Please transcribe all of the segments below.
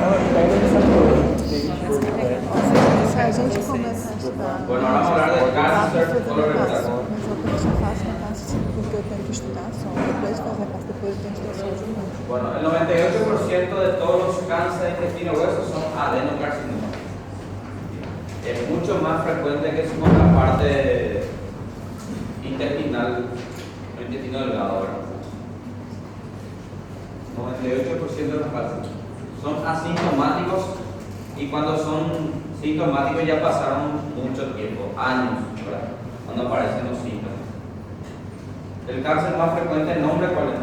Se a gente começa a estudar Bueno, ahora vamos a hablar del cáncer colorectal. mas eu deixo fácil, não faço assim, porque eu tenho que estudar só. Depois de fazer parte, depois eu tenho que estudar só de novo. Bueno, el 98% de todos los cánceres de intestino grueso son adenocarcinomas. Es mucho más frecuente que su contraparte intestinal, el intestino delgado, ¿verdad? 98% de los casos son asintomáticos y cuando son sintomáticos ya pasaron mucho tiempo, años, ¿verdad? Cuando aparecen los síntomas. El cáncer más frecuente, ¿el nombre cuál es?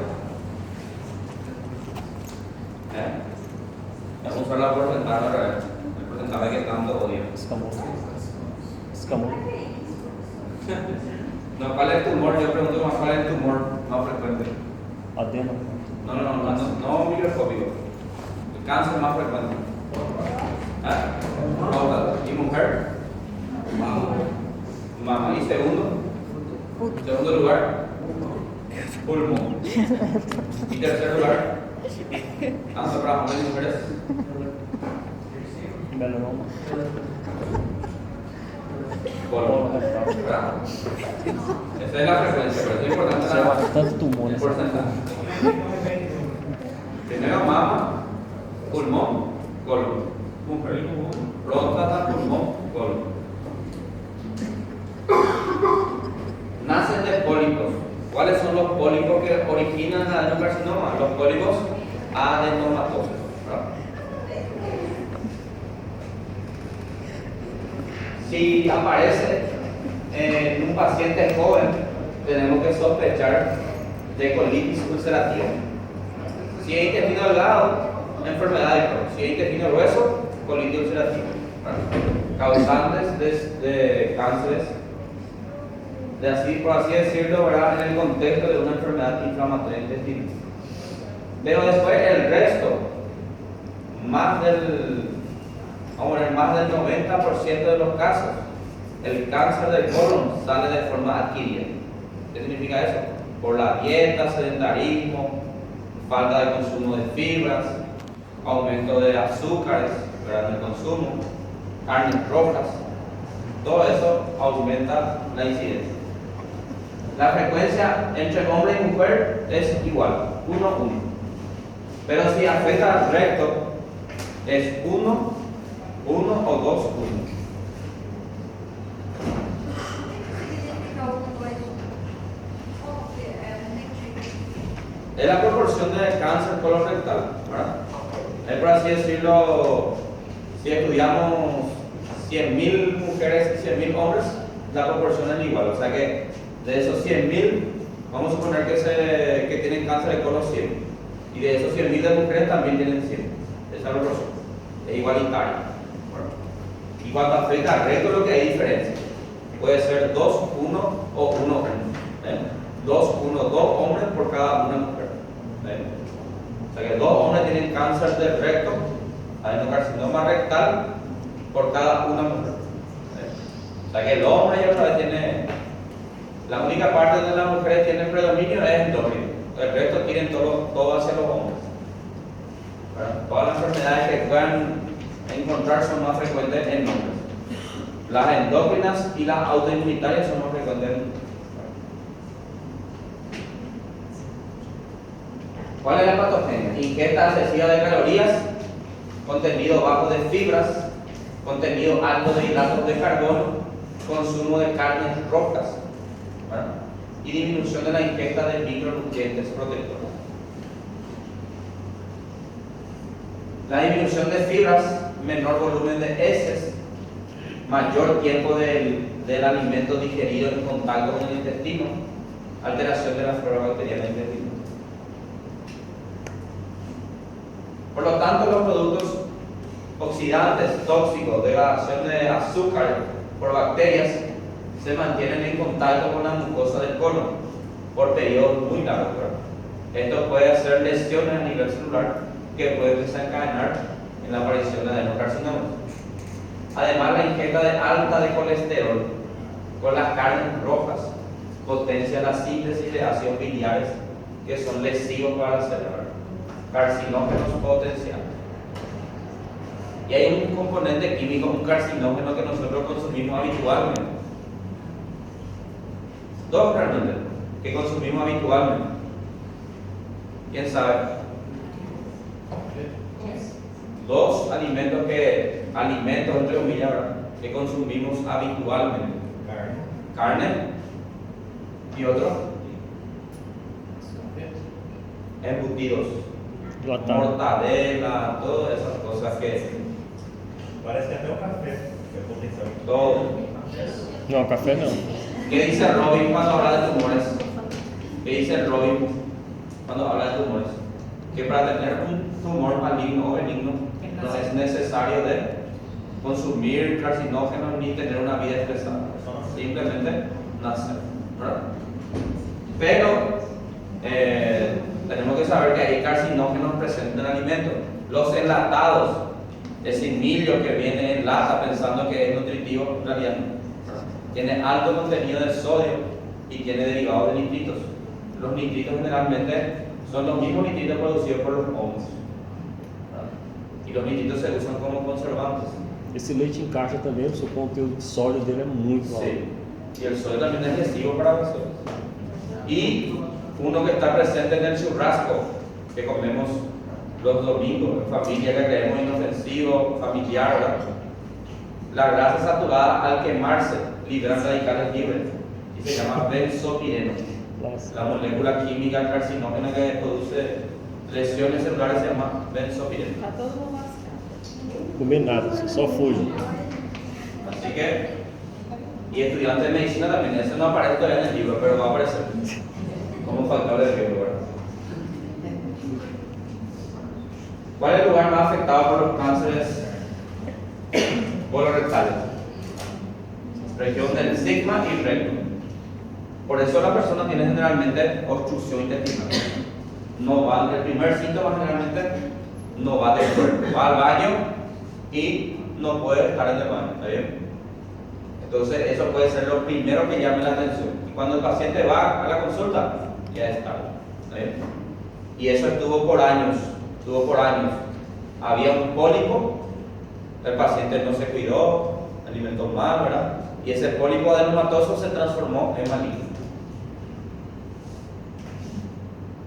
Vamos a usar la porcentaje, ¿verdad? El porcentaje que tanto odian. Escamoso. No, ¿cuál es el tumor? Yo pregunto más, ¿cuál es el tumor más frecuente? Adeno. No microscópico. El cáncer más frecuente. Próstata. ¿Y mujer? Mama. ¿Y segundo? Segundo lugar, pulmón. ¿Y tercer lugar? Tanto para hombres y mujeres. Melanoma. Colon. Esa es la frecuencia, pero es importante Se llama bastante tumores. el porcentaje. Primero mama, pulmón, colon. Mujer, próstata, pulmón, colon. Nacen de pólipos. ¿Cuáles son los pólipos que originan el adenocarcinoma? Los pólipos adenomatosos, ¿verdad? Si aparece en un paciente joven, tenemos que sospechar de colitis ulcerativa. Si hay intestino delgado, enfermedad de Crohn. Si hay intestino grueso, colitis ulcerativa, ¿verdad? Causantes de cánceres, por así decirlo, ¿verdad? En el contexto de una enfermedad inflamatoria intestinal. Pero después el resto, más del 90% de los casos, el cáncer del colon sale de forma adquirida. ¿Qué significa eso? Por la dieta, sedentarismo, falta de consumo de fibras, aumento de azúcares, ¿verdad? En el consumo, carnes rojas, todo eso aumenta la incidencia. La frecuencia entre hombre y mujer es igual, 1-1. Pero si afecta al recto, es 1 o 2-1. Es la proporción de cáncer colorectal, ¿verdad? Es por así decirlo, si estudiamos 100.000 mujeres y 100.000 hombres, la proporción es igual. O sea que de esos 100.000, vamos a suponer que tienen cáncer de colon 100. Y de esos 100.000 de mujeres también tienen 100. Esa es la proporción. Es igualitaria. Bueno. Y cuando afecta al recto, lo que hay diferencia. Puede ser 2-1 o 1-1. 2-1, 2 hombres por cada una mujer. O sea que 2 hombres tienen cáncer del recto, adenocarcinoma rectal, por cada una mujer. O sea que el hombre ya otra vez tiene, la única parte donde las mujeres tienen predominio es endocrino. El resto tienen todo hacia los hombres. Bueno, todas las enfermedades que puedan encontrar son más frecuentes en hombres. Las endócrinas y las autoinmunitarias son más frecuentes en hombres. ¿Cuál es la patogenia? Ingesta excesiva de calorías, contenido bajo de fibras, contenido alto de hidratos de carbono, consumo de carnes rojas, ¿verdad? Y disminución de la ingesta de micronutrientes protectores. La disminución de fibras, menor volumen de heces, mayor tiempo del alimento digerido en contacto con el intestino, alteración de la flora bacteriana intestinal. Por lo tanto, los productos oxidantes tóxicos, degradación de azúcar por bacterias, se mantienen en contacto con la mucosa del colon por periodos muy largos. Esto puede hacer lesiones a nivel celular que pueden desencadenar en la aparición de adenocarcinoma. Además, la ingesta de alta de colesterol con las carnes rojas potencia la síntesis de ácidos biliares que son lesivos para la célula, carcinógenos potenciales. Y hay un componente químico, un carcinógeno que nosotros consumimos habitualmente. Dos realmente, que consumimos habitualmente. ¿Quién sabe? Dos alimentos entre comillas, ¿verdad?, que consumimos habitualmente. Carne y otro, embutidos, Enlatado. mortadela, todas esas cosas que Parece até o café, que é potencial. todo. No, café no. ¿Qué dice Robin cuando habla de tumores? ¿Qué dice Robin cuando habla de tumores? Que para tener un tumor maligno o benigno no es necesario de consumir carcinógenos ni tener una vida estresada. Simplemente nacer, ¿verdad? Pero tenemos que saber que hay carcinógenos presentes en el alimento. Los enlatados, ese millo que viene en lata pensando que es nutritivo, en realidad no. Tiene alto contenido de sodio y tiene derivados de nitritos. Los nitritos generalmente son los mismos nitritos producidos por los hongos, ¿verdad? Y los nitritos se usan como conservantes. Esse leite em caixa também, o seu conteúdo de sódio dele é muito alto. Sí. Y el sodio también es lesivo para nosotros. Y uno que está presente en el churrasco, que comemos los domingos, en familia, que creemos inofensivo, familiar, ¿verdad? La grasa saturada al quemarse libera radicales libres y se llama benzopireno. La molécula química carcinógena que produce lesiones celulares se llama benzopireno. Tá todo mundo lascado. Comer nada, só fujo. Así que, y estudiante de medicina también, eso no aparece todavía en el libro, pero va a aparecer como factor de riesgo, ¿verdad? ¿Cuál es el lugar más afectado por los cánceres colorectales? Región del sigma y recto. Por eso la persona tiene generalmente obstrucción intestinal. No va, el primer síntoma generalmente no va del cuerpo, va al baño y no puede estar en el baño, ¿está bien? Entonces eso puede ser lo primero que llame la atención. Y cuando el paciente va a la consulta, ya es tarde, ¿está bien? Y eso estuvo por años. Había un pólipo, el paciente no se cuidó, alimentó mal, ¿verdad? Y ese pólipo adenomatoso se transformó en maligno.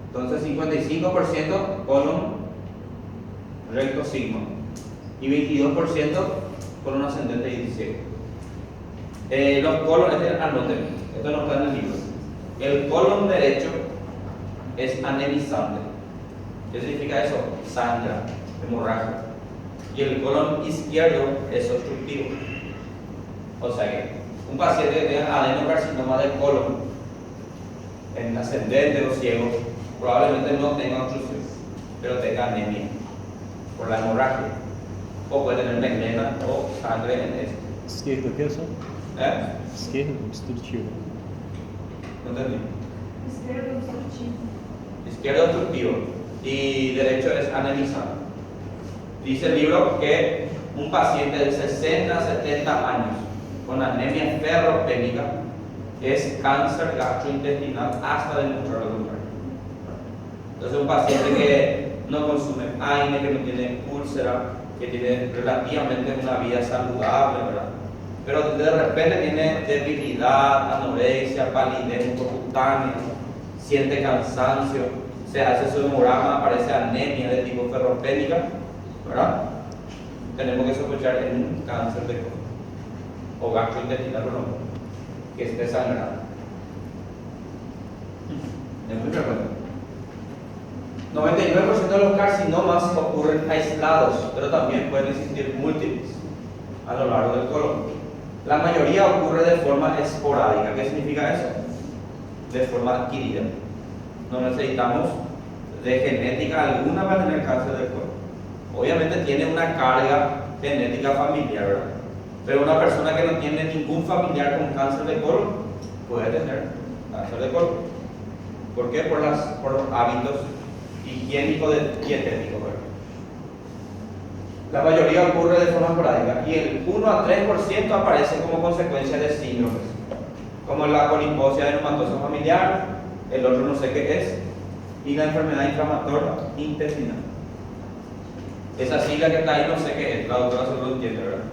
Entonces 55% colon recto sigma y 22% colon ascendente y ciego. Los colon, anoten, esto no está en el libro. El colon derecho es anemizante. ¿Qué significa eso? Sangra, hemorragia. Y el colon izquierdo es obstructivo. O sea que un paciente que tenga adenocarcinoma del colon en ascendente o ciego probablemente no tenga obstrucción, pero tenga anemia por la hemorragia. O puede tener melena o sangre en esto. Esquerdo aqui, só? Esquerdo, obstrutivo. ¿No entendí? Esquerdo obstrutivo. Izquierdo obstructivo y derecho es anemizante. Dice el libro que un paciente de 60 a 70 años con anemia ferropénica es cáncer gastrointestinal hasta demostrar lo contrario. Entonces un paciente que no consume AINE, que no tiene úlcera, que tiene relativamente una vida saludable, ¿verdad? Pero de repente tiene debilidad, anorexia, palidez mucocutánea, siente cansancio, se hace su hemograma, aparece anemia de tipo ferropénica, ¿verdad? Tenemos que sospechar en un cáncer de colon o gastrointestinal, que esté sangrando. Es muy frecuente. 99% de los carcinomas ocurren aislados, pero también pueden existir múltiples a lo largo del colon. La mayoría ocurre de forma esporádica. ¿Qué significa eso? De forma adquirida. No necesitamos de genética alguna para tener cáncer del colon. Obviamente tiene una carga genética familiar, ¿verdad? Pero una persona que no tiene ningún familiar con cáncer de colon puede tener cáncer de colon. ¿Por qué? Por los hábitos higiénicos dietéticos, ¿verdad? La mayoría ocurre de forma esporádica y el 1 a 3% aparece como consecuencia de síndromes, como la coliposia adenomatosa familiar, el otro no sé qué es, y la enfermedad inflamatoria intestinal. Esa sigla que está ahí no sé qué es, la doctora seguro lo entiende, ¿verdad?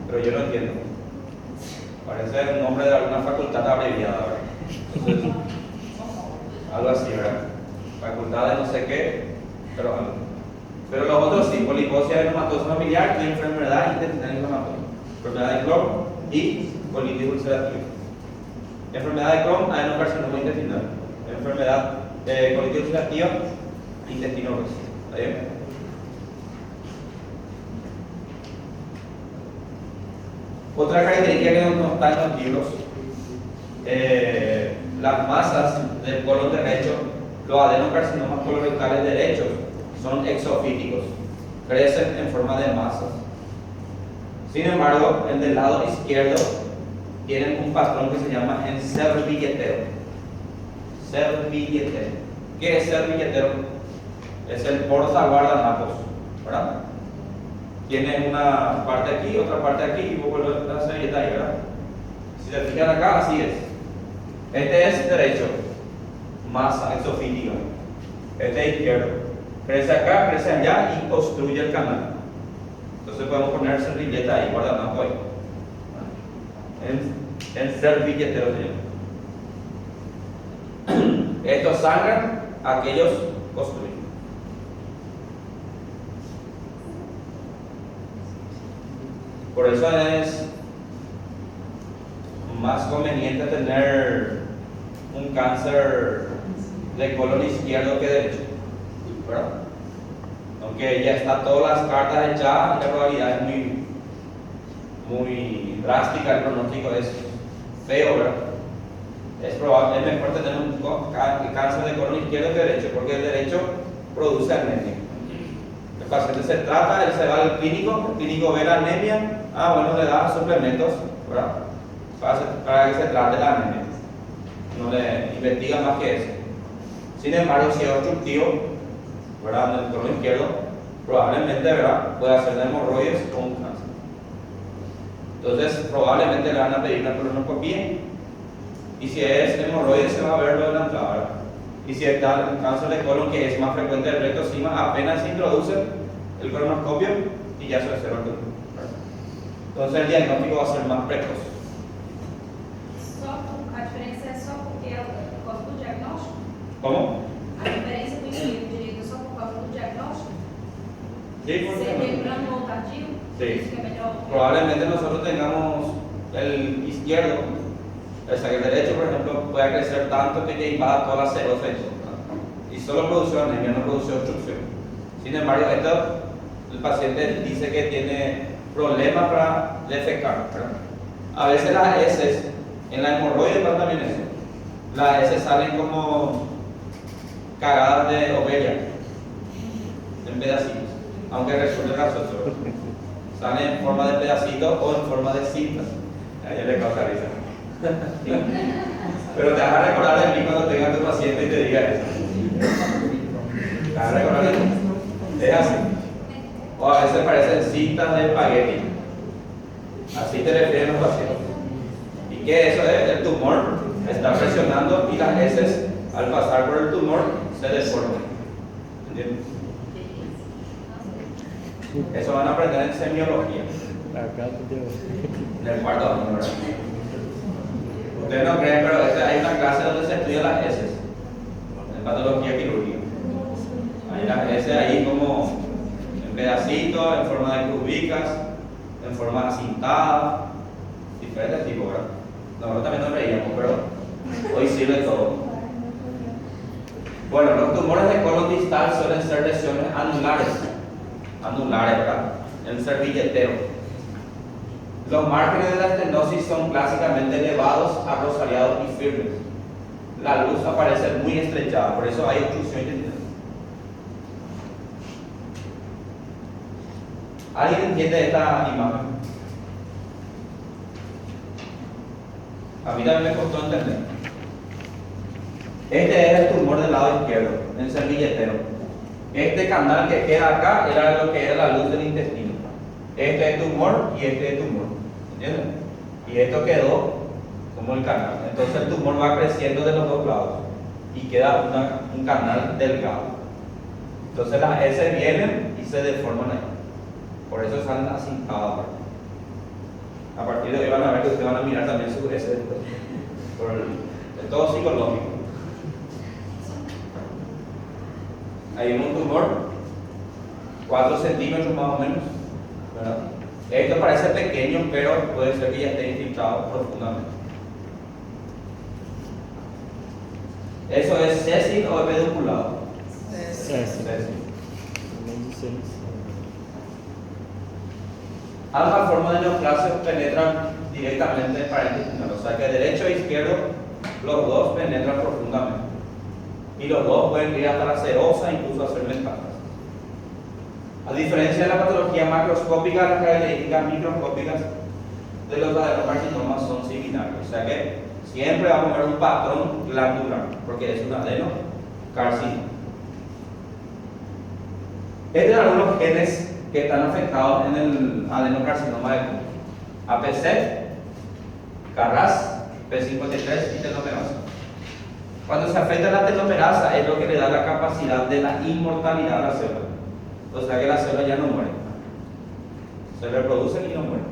Pero yo no entiendo. Parece un nombre de alguna facultad abreviada, ¿verdad? Entonces, algo así, ¿verdad? Facultad de no sé qué, pero algo. Pero los otros sí, poliposis adenomatosa familiar y enfermedad intestinal inflamatoria. Enfermedad de Crohn y colitis ulcerativa. Enfermedad de Crohn, adenocarcinoma intestinal. Enfermedad de colitis ulcerativa, intestino grueso. ¿Está bien? Otra característica que no está en los libros, las masas del colon derecho, los adenocarcinomas colorectales derechos, son exofíticos, crecen en forma de masas. Sin embargo, el del lado izquierdo tienen un patrón que se llama en servilletero. Servilletero. ¿Qué es servilletero? Es el portaguardanapos, ¿verdad? Tiene una parte aquí, otra parte aquí y vos vuelves a la servilleta ahí, ¿verdad? Si se fijan acá, así es. Este es derecho, masa exofítica. Este es izquierdo. Crece acá, crece allá y construye el canal. Entonces podemos poner servilleta ahí, guardanapo ahí. En servilletero se llama. Estos sangran, aquellos construyen. Por eso es más conveniente tener un cáncer de colon izquierdo que derecho, ¿verdad? Aunque ya está todas las cartas echadas, la probabilidad es muy drástica, el pronóstico es feo, ¿verdad? Es mejor tener un cáncer de colon izquierdo que derecho, porque el derecho produce anemia. El paciente se trata, él se va al clínico, el clínico ve la anemia, bueno, le da suplementos, ¿verdad? Para que se trate la anemia. No le investiga más que eso. Sin embargo, si es obstructivo, ¿verdad? En el colon izquierdo, probablemente, ¿verdad? Puede hacer hemorroides o un cáncer. Entonces, probablemente le van a pedir una colonoscopia. Y si es hemorroides, se va a ver lo de la entrada, ¿verdad? Y si está el cáncer de colon, que es más frecuente del recto encima, apenas se introduce el colonoscopio y ya se observa el tumor. Entonces el diagnóstico va a ser más precoz. A diferença é só porque é por causa do diagnóstico? ¿Cómo? A diferença do indivíduo direito é só por causa do diagnóstico? Sí, por Ser ejemplo. temprano ou tardio? Sí. Isso que é melhor. Probablemente nosotros tengamos el izquierdo, o sea, que el derecho, por ejemplo, pueda crecer tanto que ya invada toda la serosa y solo produce anemia, no produce obstrucción. Sin embargo, el paciente dice que tiene problemas para defecar, ¿verdad? A veces las heces, en la hemorroide pasa también eso. Las heces salen como cagadas de oveja, en pedacitos, aunque resulte grasoso, ¿verdad? Salen en forma de pedacitos o en forma de cintas. A ella le causa risa. Pero te vas a recordar de mí cuando tengas tu paciente y te diga eso. Te vas a recordar de mí. Es así. O a veces parecen cintas de espagueti. Así te refieren los pacientes. ¿Y qué eso es? El tumor está presionando y las heces, al pasar por el tumor, se deforman. ¿Entiendes? Eso van a aprender en semiología. Acá En el cuarto año, ¿verdad? Ustedes no creen, pero hay una clase donde se estudia las heces. En patología quirúrgica. Hay las heces ahí como en pedacitos, en forma de cubicas, en forma acintada, diferentes tipos, ¿verdad? Nosotros también nos reíamos, pero hoy sirve todo. Bueno, los tumores de colon distal suelen ser lesiones anulares, ¿verdad? El servilletero. Los márgenes de la estenosis son clásicamente elevados, arrosariados y firmes. La luz aparece muy estrechada, por eso hay obstrucción intestinal. ¿Alguien entiende esta imagen? A mí también me costó entender. Este es el tumor del lado izquierdo, el servilletero. Este canal que queda acá era lo que era la luz del intestino. Este es tumor y este es tumor. ¿Entienden? Y esto quedó como el canal. Entonces el tumor va creciendo de los dos lados y queda un canal delgado. Entonces las heces vienen y y se deforman ahí. Por eso salen acintados. A partir de hoy van a ver que ustedes van a mirar también su S después. Es todo psicológico. Hay un tumor, 4 centímetros más o menos, ¿verdad? Esto parece pequeño, pero puede ser que ya esté infiltrado profundamente. ¿Eso es sésil o pedunculado? Sésil. Sésil. Menos 6. Ambas formas de neoplasia penetran directamente en paréntesis, o sea que derecho e izquierdo, los dos penetran profundamente. Y los dos pueden ir hasta la serosa e incluso hacer metástasis. A diferencia de la patología macroscópica, las características microscópicas de los adenocarcinomas son similares. O sea que siempre vamos a ver un patrón glandular, porque es un adenocarcinoma. Estos son algunos genes que están afectados en el adenocarcinoma de Cushing: APC, KRAS, P53 y telomerasa. Cuando se afecta la telomerasa es lo que le da la capacidad de la inmortalidad a la célula. O sea que la célula ya no muere. Se reproducen y no mueren.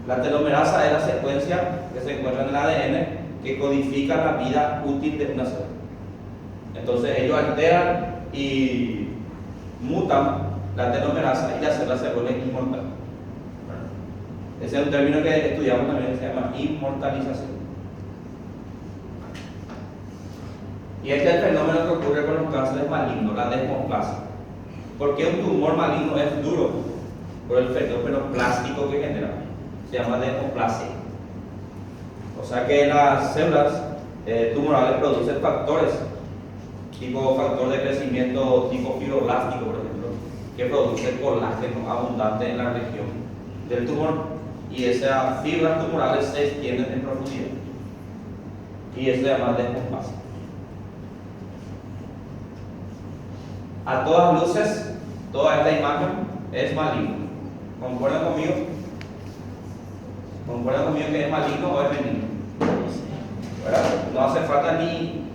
La telomerasa es la secuencia que se encuentra en el ADN que codifica la vida útil de una célula. Entonces ellos alteran y mutan la telomerasa y la célula se vuelve inmortal. Ese es un término que estudiamos también que se llama inmortalización. Y este es el fenómeno que ocurre con los cánceres malignos, la desmoplasia. ¿Por qué un tumor maligno es duro? Por el fenómeno plástico que genera. Se llama desmoplasia. O sea que las células tumorales producen factores, tipo factor de crecimiento tipo fibroblástico, por ejemplo, que produce colágeno abundante en la región del tumor. Y esas fibras tumorales se extienden en profundidad. Y eso se llama desmoplasia. A todas luces, toda esta imagen es maligno. ¿Concuerdan conmigo? ¿Concuerdan conmigo que es maligno o es benigno? ¿Verdad? No hace falta ni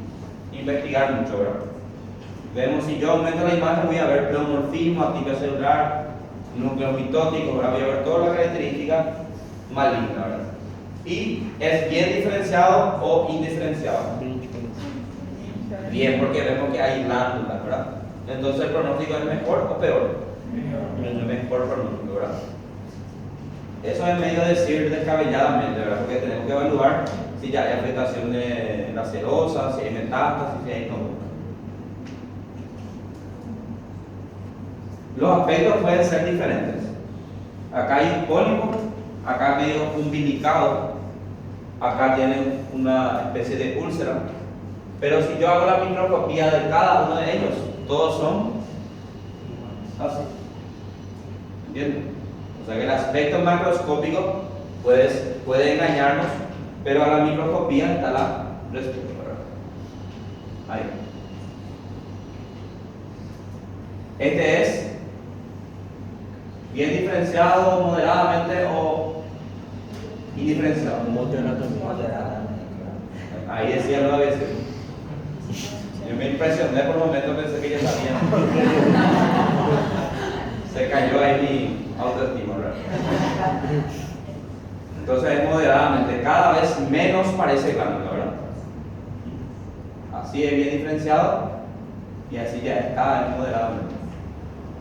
investigar mucho, ¿verdad? Vemos, si yo aumento la imagen, voy a ver pleomorfismo, atipia celular, núcleo mitótico, ¿verdad? Voy a ver todas las características malignas, ¿verdad? Y es bien diferenciado o indiferenciado. Bien, porque vemos que hay glándulas, ¿verdad? Entonces el pronóstico es mejor o peor. Mejor pronóstico, ¿verdad? Eso es medio decir descabelladamente, ¿verdad? Porque tenemos que evaluar si ya hay afectación de la serosa, si hay metástasis, si hay nódulos. Los aspectos pueden ser diferentes. Acá hay un pólipo, acá medio umbilicado, acá tienen una especie de úlcera. Pero si yo hago la microscopía de cada uno de ellos, todos son así. ¿Entienden? O sea que el aspecto macroscópico puede engañarnos, pero a la microscopía está la respuesta. Ahí. Este es bien diferenciado, moderadamente o indiferenciado. Moderadamente. Ahí decía lo veces. Yo me impresioné por un momento, pensé que ya sabía. Se cayó ahí mi autoestima, ¿verdad? Entonces es moderadamente, cada vez menos parece glándula, ¿verdad? Así es bien diferenciado y así ya es cada vez moderadamente.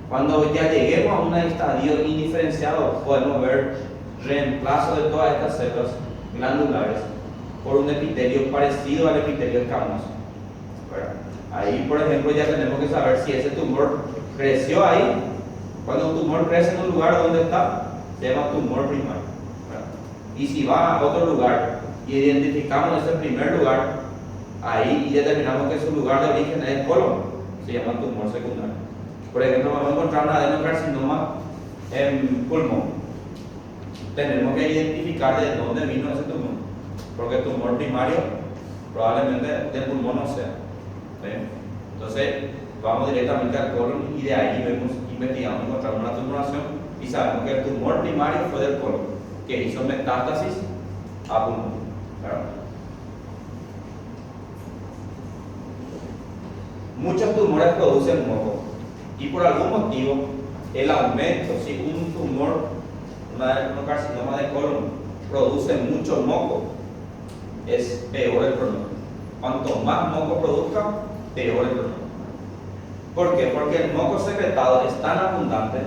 Cuando ya lleguemos a un estadio indiferenciado, podemos ver reemplazo de todas estas células glandulares por un epitelio parecido al epitelio escamoso. Ahí, por ejemplo, ya tenemos que saber si ese tumor creció ahí. Cuando un tumor crece en un lugar donde está, se llama tumor primario. Y si va a otro lugar y identificamos ese primer lugar, ahí y determinamos que su lugar de origen es el colon, se llama tumor secundario. Por ejemplo, vamos a encontrar un adenocarcinoma en pulmón. Tenemos que identificar de dónde vino ese tumor, porque el tumor primario probablemente del pulmón no sea. ¿Sí? Entonces, vamos directamente al colon y de ahí vemos, investigamos, encontramos una tumoración y sabemos que el tumor primario fue del colon, que hizo metástasis a pulmón. ¿Verdad? Muchos tumores producen moco. y por algún motivo el aumento, si un tumor, un adenocarcinoma de colon, produce mucho moco, es peor el pronóstico. Cuanto más moco produzca, peor el pronóstico. ¿Por qué? Porque el moco secretado es tan abundante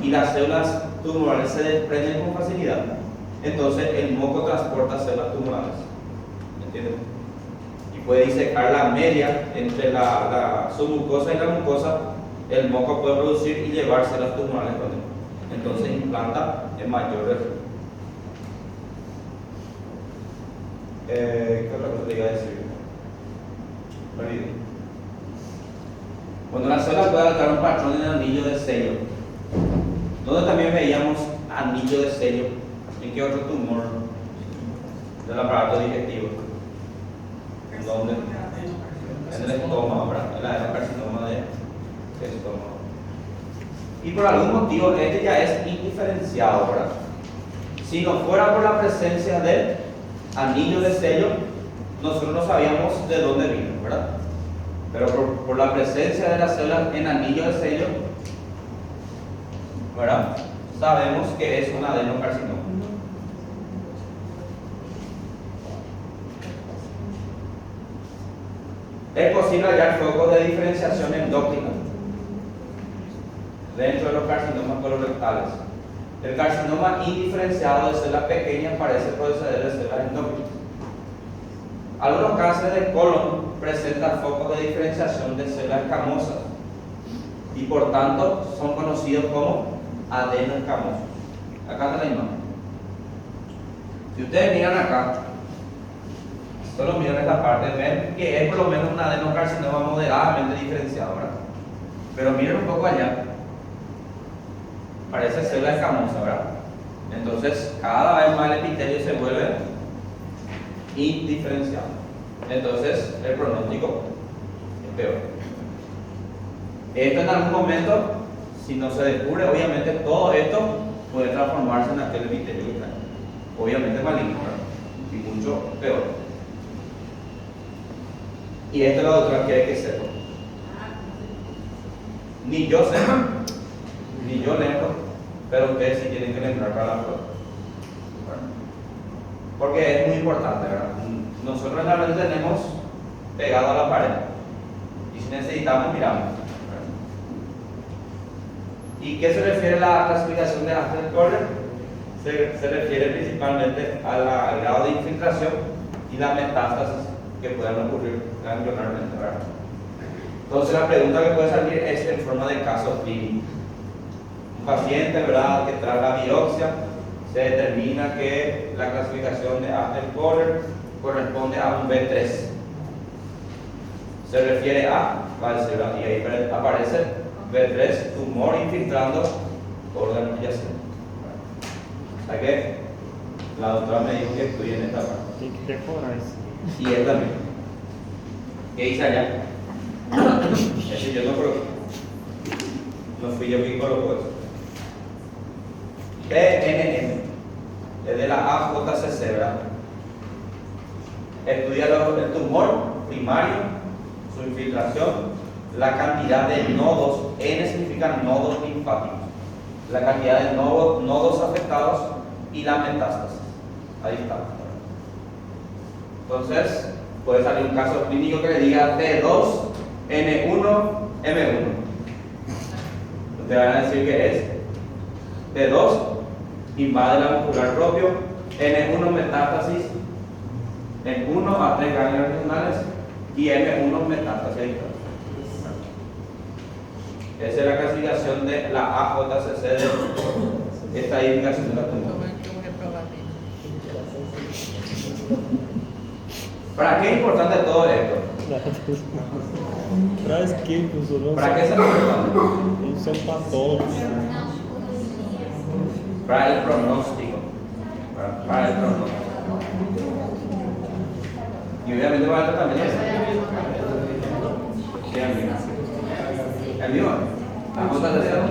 y las células tumorales se desprenden con facilidad. Entonces el moco transporta células tumorales. ¿Entienden? Y puede disecar la media entre la submucosa y la mucosa. El moco puede producir y llevar células tumorales con él. Entonces implanta en mayor riesgo. ¿Qué otra cosa te iba a decir? Me olvidé. Cuando la célula puede adoptar un patrón en anillo de sello, donde también veíamos anillo de sello, ¿en qué otro tumor del aparato digestivo? ¿En dónde? En el estómago, ¿verdad? El adenocarcinoma de estómago. Y por algún motivo este ya es indiferenciado, ¿verdad? Si no fuera por la presencia del anillo de sello, nosotros no sabíamos de dónde vino, ¿verdad? Pero por la presencia de las células en anillo de sello, ¿verdad? Sabemos que es un adenocarcinoma. Es posible hallar focos de diferenciación endócrina dentro de los carcinomas colorectales. El carcinoma indiferenciado de células pequeñas parece proceder de células endócrinas. Algunos cánceres de colon presentan focos de diferenciación de células escamosas y por tanto son conocidos como adenoescamosos. Acá está la imagen. Si ustedes miran acá, solo miran esta parte, ven que es por lo menos un adenocarcinoma moderadamente diferenciado, ¿verdad? Pero miren un poco allá, parece célula escamosa, ¿verdad? Entonces cada vez más el epitelio se vuelve indiferenciado. Entonces el pronóstico es peor. Esto en algún momento, si no se descubre, obviamente todo esto puede transformarse en aquel epitelio que trae. Obviamente maligno, ¿verdad? Y mucho peor. Y esto la doctora quiere que sepa. Ni yo sé, ni yo lembro, pero ustedes sí tienen que lembrar para la prueba. Porque es muy importante, ¿verdad? Nosotros realmente tenemos pegado a la pared. Y si necesitamos, miramos. ¿Verdad? ¿Y qué se refiere a la clasificación de Asper-Corner? Se refiere principalmente al grado de infiltración y la metástasis que puedan ocurrir ganglionalmente, ¿verdad? Entonces la pregunta que puede salir es en forma de caso clínico. Un paciente, ¿verdad?, que tras la biopsia se determina que la clasificación de Asper-Corner corresponde a un B3. Se refiere a, y ahí aparece B3, tumor infiltrando órgano adyacente. O sea que la doctora me dijo que estoy en esta parte. Tem que decorar isso. Y él también. ¿Qué hice allá? Ese yo no coloqué. No fui yo quien colocó eso. PNM, es de la AJCC, ¿verdad? Estudia el tumor primario, su infiltración, la cantidad de nodos, N significan nodos linfáticos, la cantidad de nodos afectados y la metástasis. Ahí está. Entonces, puede salir un caso clínico que le diga T2, N1, M1. Ustedes van a decir que es T2, invade la muscular propio, N1 metástasis en 1 a 3 ganglios regionales y M1 metástasis. Esa es la clasificación de la AJCC de esta indicación de la tumor. ¿Para qué es importante todo esto? Traz que professor? ¿Para qué es importante? Eles são patólogos. Para el pronóstico. Para el pronóstico. Y obviamente para el tratamiento. Sí, amigo. ¿El mío? ¿La cosa de cero?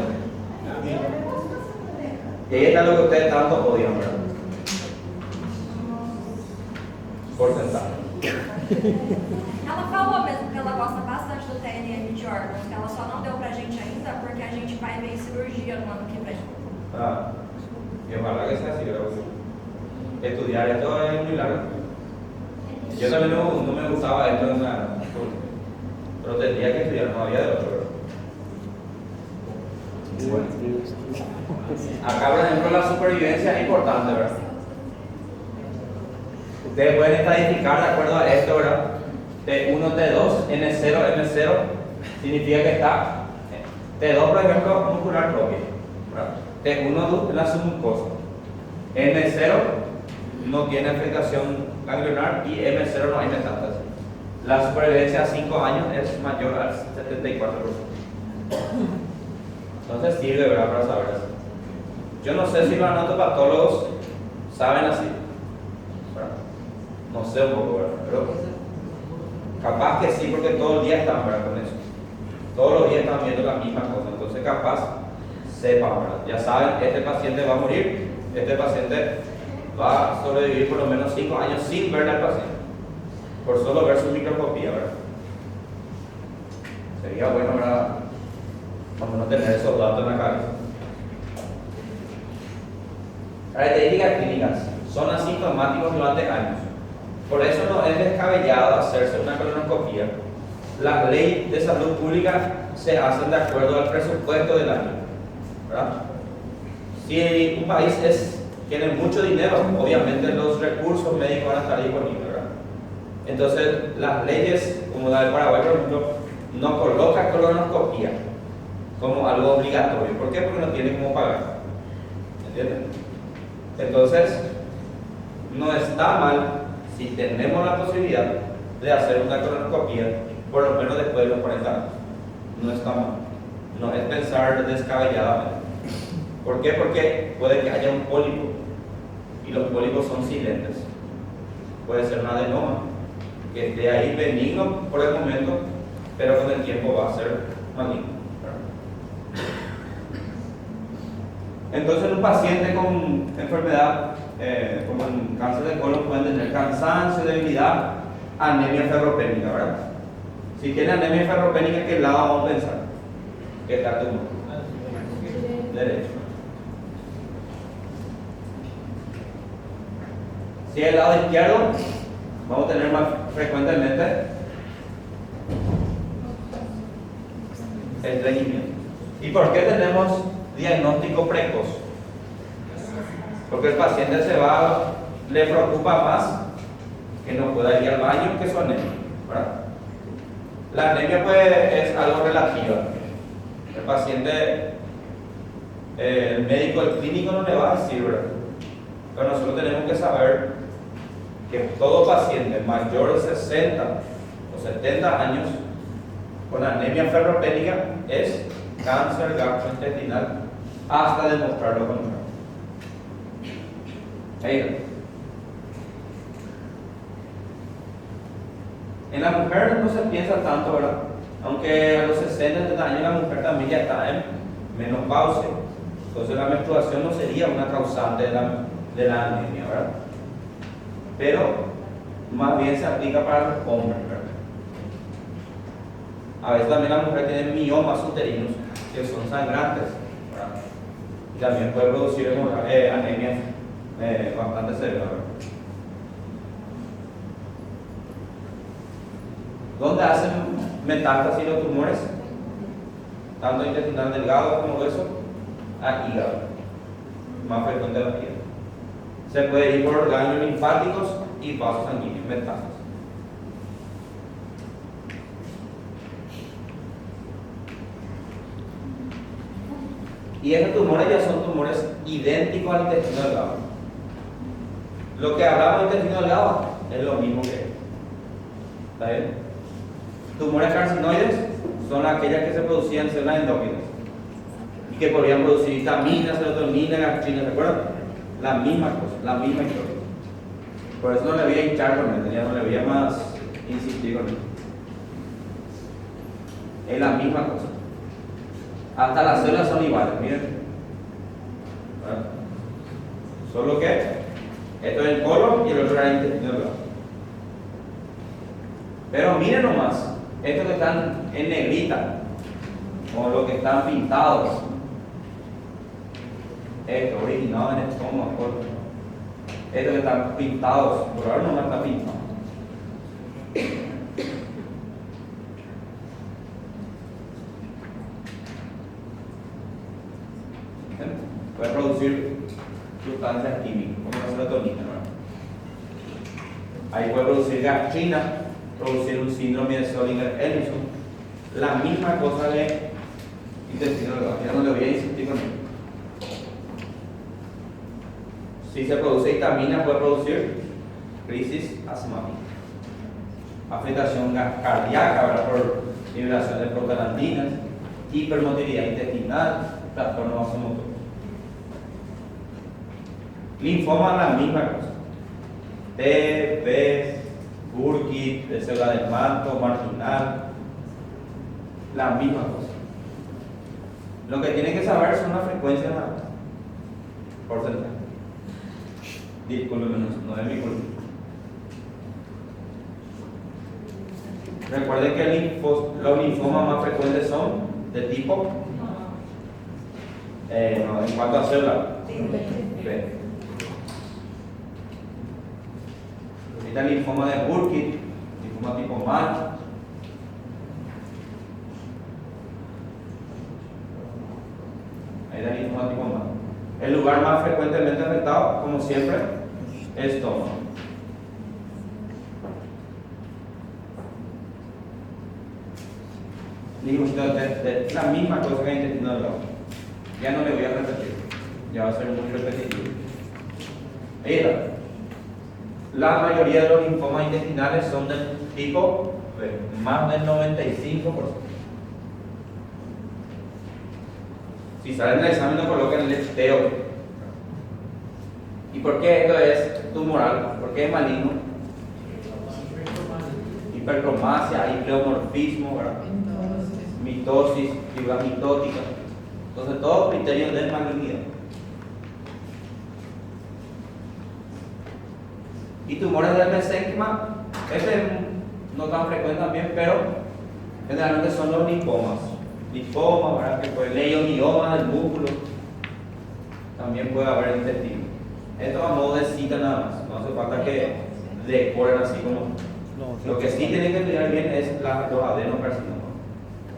Y ahí está lo que ustedes tanto odian, ¿verdad? Porcentaje. Ela falou mesmo que ela gosta bastante do TNM de órgãos, que ela só não deu pra gente ainda porque a gente vai ver cirurgia no ano que vem. Ah, y ojalá que sea así, pero estudiar esto es muy largo. Yo también no me gustaba esto en la pero tendría que estudiar, no había de otro. Bueno. Acá, por ejemplo, la supervivencia es importante, ¿verdad? Ustedes pueden estadificar de acuerdo a esto, ¿verdad? T1, T2, N0, M0 significa que está T2, por ejemplo, muscular propio, ¿verdad? T1 es la submucosa, N0 no tiene afectación ganglionar y M0 no hay metástasis. La supervivencia a 5 años es mayor al 74%. Entonces sirve, ¿verdad?, para saber eso. Yo no sé si los anatopatólogos saben así, ¿verdad? No sé un poco, ¿verdad? Pero capaz que sí, porque todo el día están, ¿verdad?, con eso. Todos los días están viendo la misma cosa. Entonces capaz sepan, ¿verdad? Ya saben, este paciente va a morir, este paciente va a sobrevivir por lo menos 5 años sin ver al paciente, por solo ver su microscopía, ¿verdad? Sería bueno, ¿verdad?, vamos a no tener esos datos en la cabeza. Características clínicas. Son asintomáticos durante años. Por eso no es descabellado hacerse una colonoscopia. Las leyes de salud pública se hacen de acuerdo al presupuesto del año, ¿verdad? Si un país tiene mucho dinero, obviamente los recursos médicos van a estar disponibles, ¿verdad? Entonces, las leyes, como la de Paraguay, por ejemplo, no coloca colonoscopia como algo obligatorio. ¿Por qué? Porque no tiene cómo pagar. ¿Entienden? Entonces, no está mal si tenemos la posibilidad de hacer una colonoscopia, por lo menos después de los 40 años. No está mal. No es pensar descabelladamente. ¿Por qué? Porque puede que haya un pólipo y los pólipos son silentes. Puede ser un adenoma que esté ahí benigno por el momento, pero con el tiempo va a ser maligno. Entonces, un paciente con enfermedad como el cáncer de colon pueden tener cansancio, debilidad, anemia ferropénica, ¿verdad? Si tiene anemia ferropénica, ¿qué lado vamos a pensar? ¿Qué está tumor? Derecho. Si es el lado izquierdo, vamos a tener más frecuentemente estreñimiento. ¿Y por qué tenemos diagnóstico precoz? Porque el paciente le preocupa más que no pueda ir al baño que su anemia, ¿verdad? La anemia pues es algo relativo. El paciente, el médico, el clínico no le va a decir, ¿verdad? Pero nosotros tenemos que saber que todo paciente mayor de 60 o 70 años con anemia ferropénica es cáncer gastrointestinal hasta demostrar lo contrario. Ahí. En la mujer no se piensa tanto, ¿verdad? Aunque a los 60, 70 años la mujer también ya está en menopausia. Entonces la menstruación no sería una causante de la anemia, ¿verdad? Pero más bien se aplica para los hombres, ¿verdad? A veces también la mujer tiene miomas uterinos que son sangrantes, ¿verdad? Y también puede producir anemia bastante severa, ¿verdad? ¿Dónde hacen metástasis los tumores? Tanto intestinal delgado como grueso, a hígado, más frecuente la piel. Se puede ir por ganglios linfáticos y vasos sanguíneos, metástasis. Y estos tumores ya son tumores idénticos al intestino delgado. Lo que hablamos del intestino delgado es lo mismo que ¿está bien? Tumores carcinoides son aquellas que se producían en células endógenas y que podrían producir vitaminas, serotonina, gastrina, ¿se acuerdan? La misma cosa, la misma historia. Por eso no le voy a hinchar con él, ya no le voy a más insistir con él. Es la misma cosa. Hasta las células son iguales, miren. ¿Verdad? Solo que esto es el colon y el otro era el intestino delgado. Pero miren nomás, Estos que están en negrita, o los que están pintados, estos originados en el estómago, estos que están pintados, por ahora no está pintado. Puede producir sustancias químicas, como la serotonina, ¿no? Ahí puede producir gastrina, producir un síndrome de Zollinger-Ellison, la misma cosa de intestino delgado. Ya no le voy a insistir con ello. Si se produce histamina, puede producir crisis asmática, afectación cardíaca, ¿verdad? Por liberación de prostaglandinas, hipermotilidad intestinal, trastorno vasomotor. Linfoma, la misma cosa. T, B, Burkitt, de célula del manto, marginal, la misma cosa. Lo que tienen que saber son las frecuencias nada más. Porcentaje. Discúlpeme, no es mi culpa. Recuerden que los linfomas más frecuentes son de tipo no, en cuanto a célula B. Ahorita el linfoma de Burkitt, linfoma tipo MAL. Ahí está el linfoma tipo MAL. El lugar más frecuentemente afectado, como siempre, es estómago. Digo, entonces, la misma cosa que intestino delgado. Ya no le voy a repetir, ya va a ser muy repetitivo. Mira, la mayoría de los linfomas intestinales son del tipo B, más del 95%. Si salen del examen, no coloquen el TEO. ¿Y por qué esto es tumoral? ¿Por qué es maligno? Hipercromacia, hiperomorfismo, ¿verdad? Mitosis, fibra mitótica. Entonces, todos criterios de malignidad. Y tumores del mesénquima, no tan frecuente también, pero generalmente son los linfomas. Linfomas, ¿verdad? Que puede leiomioma del músculo. También puede haber intestino. Esto a modo de cita nada más. No hace falta que decoren así como. Lo que sí tienen que estudiar bien es los adenocarcinomas.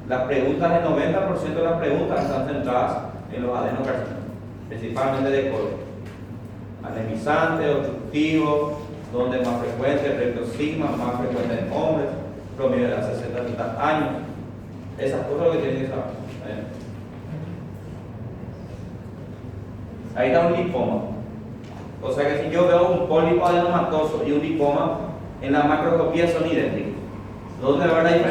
Las preguntas, el 90% de las preguntas están centradas en los adenocarcinomas, principalmente de colon. Anemizante, obstructivo, donde es más frecuente, rectosigma, más frecuente en hombres, promedio de hace 70 años. Esas cosas lo que tienen que saber. Ahí está un linfoma. O sea que si yo veo un pólipo adenomatoso y un linfoma, en la macroscopía son idénticos. ¿Dónde va la diferencia?